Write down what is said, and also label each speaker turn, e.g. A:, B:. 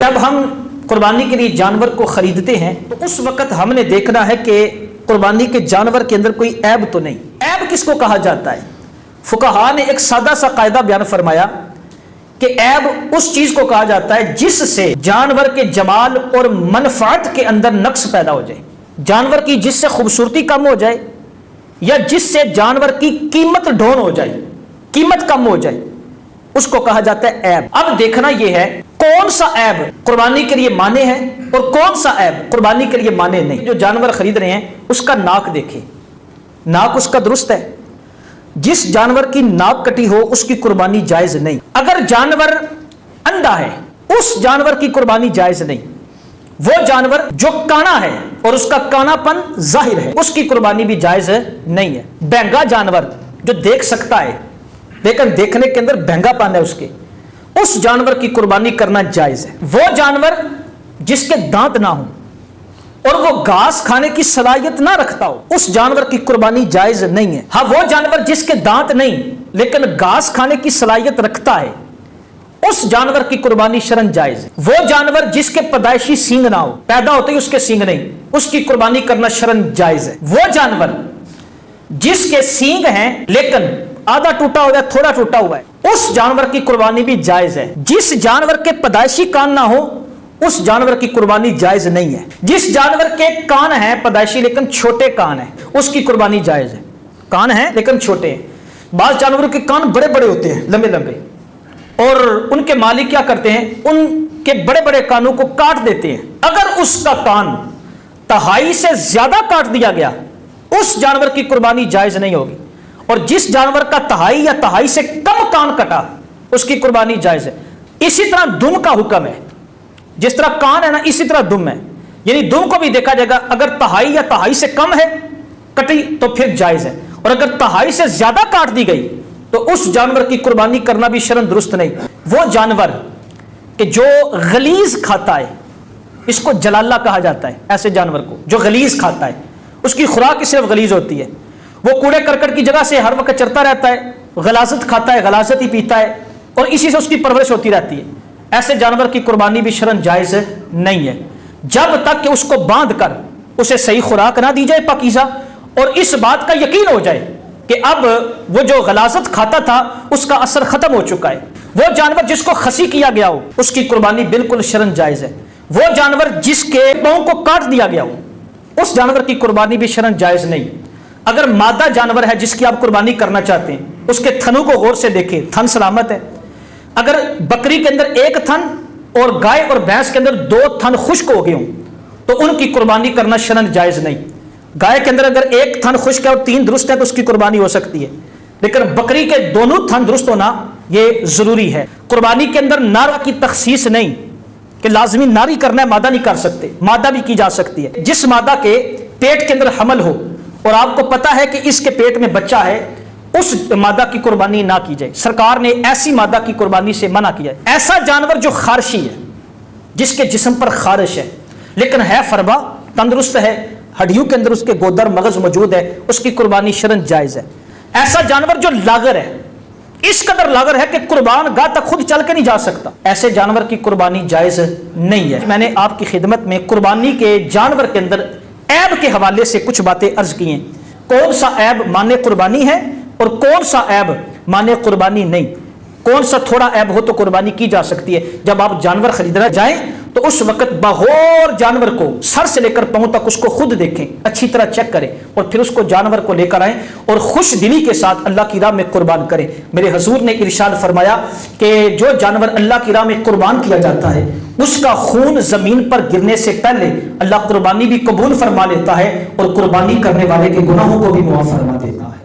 A: جب ہم قربانی کے لیے جانور کو خریدتے ہیں تو اس وقت ہم نے دیکھنا ہے کہ قربانی کے جانور کے اندر کوئی عیب تو نہیں۔ عیب کس کو کہا جاتا ہے؟ فقہا نے ایک سادہ سا قاعدہ بیان فرمایا کہ عیب اس چیز کو کہا جاتا ہے جس سے جانور کے جمال اور منفعت کے اندر نقص پیدا ہو جائے، جانور کی جس سے خوبصورتی کم ہو جائے یا جس سے جانور کی قیمت ڈھون ہو جائے، قیمت کم ہو جائے، اس کو کہا جاتا ہے عیب۔ اب دیکھنا یہ ہے کون سا عیب قربانی کے لیے مانے ہے اور کون سا عیب قربانی کے لیے مانے نہیں۔ جو جانور خرید رہے ہیں اس کا ناک دیکھیں، ناک اس کا درست ہے، جس جانور کی ناک کٹی ہو اس کی قربانی جائز نہیں۔ اگر جانور اندھا ہے اس جانور کی قربانی جائز نہیں۔ وہ جانور جو کانا ہے اور اس کا کانا پن ظاہر ہے اس کی قربانی بھی جائز نہیں ہے۔ بہنگا جانور جو دیکھ سکتا ہے لیکن دیکھنے کے اندر بہنگا پن ہے اس جانور کی قربانی کرنا جائز ہے۔ وہ جانور جس کے دانت نہ ہوں اور وہ گھاس کھانے کی صلاحیت نہ رکھتا ہو اس جانور کی قربانی جائز نہیں ہے۔ ہاں وہ جانور جس کے دانت نہیں لیکن گھاس کھانے کی صلاحیت رکھتا ہے اس جانور کی قربانی شرعاً جائز ہے۔ وہ جانور جس کے پیدائشی سینگ نہ ہو، پیدا ہوتے ہی اس کے سینگ نہیں، اس کی قربانی کرنا شرعاً جائز ہے۔ وہ جانور جس کے سینگ ہیں لیکن آدھا ٹوٹا ہوا ہے، تھوڑا ٹوٹا ہوا ہے، اس جانور کی قربانی بھی جائز ہے۔ جس جانور کے پیدائشی کان نہ ہو اس جانور کی قربانی جائز نہیں ہے۔ جس جانور کے کان ہیں پیدائشی لیکن چھوٹے کان ہیں اس کی قربانی جائز ہے۔ کان ہیں لیکن چھوٹے ہیں۔ بعض جانوروں کے کان بڑے بڑے ہوتے ہیں، لمبے لمبے، اور ان کے مالک کیا کرتے ہیں، ان کے بڑے بڑے کانوں کو کاٹ دیتے ہیں۔ اگر اس کا کان تہائی سے زیادہ کاٹ دیا گیا اس جانور کی قربانی جائز نہیں ہوگی، اور جس جانور کا تہائی یا تہائی سے کم کان کٹا اس کی قربانی جائز ہے۔ اسی طرح دم کا حکم ہے، جس طرح کان ہے نا اسی طرح دم ہے، یعنی دم کو بھی دیکھا جائے گا، اگر تہائی یا تہائی سے کم ہے کٹی تو پھر جائز ہے، اور اگر تہائی سے زیادہ کاٹ دی گئی تو اس جانور کی قربانی کرنا بھی شرعاً درست نہیں۔ وہ جانور کہ جو غلیظ کھاتا ہے اس کو جلالہ کہا جاتا ہے، ایسے جانور کو جو غلیظ کھاتا ہے، اس کی خوراک صرف غلیظ ہوتی ہے، وہ کوڑے کرکٹ کی جگہ سے ہر وقت چرتا رہتا ہے، غلاظت کھاتا ہے، غلاظت ہی پیتا ہے، اور اسی سے اس کی پرورش ہوتی رہتی ہے، ایسے جانور کی قربانی بھی شرعاً جائز نہیں ہے، جب تک کہ اس کو باندھ کر اسے صحیح خوراک نہ دی جائے پاکیزہ، اور اس بات کا یقین ہو جائے کہ اب وہ جو غلاظت کھاتا تھا اس کا اثر ختم ہو چکا ہے۔ وہ جانور جس کو خسی کیا گیا ہو اس کی قربانی بالکل شرعاً جائز ہے۔ وہ جانور جس کے پاؤں کو کاٹ دیا گیا ہو اس جانور کی قربانی بھی شرعاً جائز نہیں۔ اگر مادہ جانور ہے جس کی آپ قربانی کرنا چاہتے ہیں اس کے تھنوں کو غور سے دیکھیں، تھن سلامت ہے۔ اگر بکری کے اندر ایک تھن اور گائے اور بھینس کے اندر 2 تھن خشک ہو گئے ہوں تو ان کی قربانی کرنا شرعاً جائز نہیں۔ گائے کے اندر اگر ایک تھن خشک ہے اور 3 درست ہے تو اس کی قربانی ہو سکتی ہے، لیکن بکری کے دونوں تھن درست ہونا یہ ضروری ہے۔ قربانی کے اندر نارا کی تخصیص نہیں کہ لازمی ناری کرنا ہے، مادہ نہیں کر سکتے، مادہ بھی کی جا سکتی ہے۔ جس مادہ کے پیٹ کے اندر حمل ہو اور آپ کو پتا ہے کہ اس کے پیٹ میں بچہ ہے اس مادہ کی قربانی نہ کی جائے۔ سرکار نے ایسی مادہ کی قربانی سے منع کیا ہے۔ ایسا جانور جو خارشی ہے، جس کے جسم پر خارش ہے لیکن ہے فربا، تندرست ہے، ہڈیوں کے اندر اس کے گودر مغز موجود ہے، اس کی قربانی شرعاً جائز ہے۔ ایسا جانور جو لاغر ہے، اس قدر لاغر ہے کہ قربان گاہ تک خود چل کے نہیں جا سکتا، ایسے جانور کی قربانی جائز نہیں ہے۔ میں نے آپ کی خدمت میں قربانی کے جانور کے اندر عیب کے حوالے سے کچھ باتیں عرض کی ہیں، کون سا عیب مانے قربانی ہے اور کون سا عیب مانے قربانی نہیں، کون سا تھوڑا عیب ہو تو قربانی کی جا سکتی ہے۔ جب آپ جانور خریدنا جائیں تو اس وقت بغور جانور کو سر سے لے کر پاؤں تک اس کو خود دیکھیں، اچھی طرح چیک کریں، اور پھر اس کو جانور کو لے کر آئیں اور خوش دلی کے ساتھ اللہ کی راہ میں قربان کریں۔ میرے حضور نے ارشاد فرمایا کہ جو جانور اللہ کی راہ میں قربان کیا جاتا ہے اس کا خون زمین پر گرنے سے پہلے اللہ قربانی بھی قبول فرما لیتا ہے اور قربانی کرنے والے کے گناہوں کو بھی معاف فرما دیتا ہے۔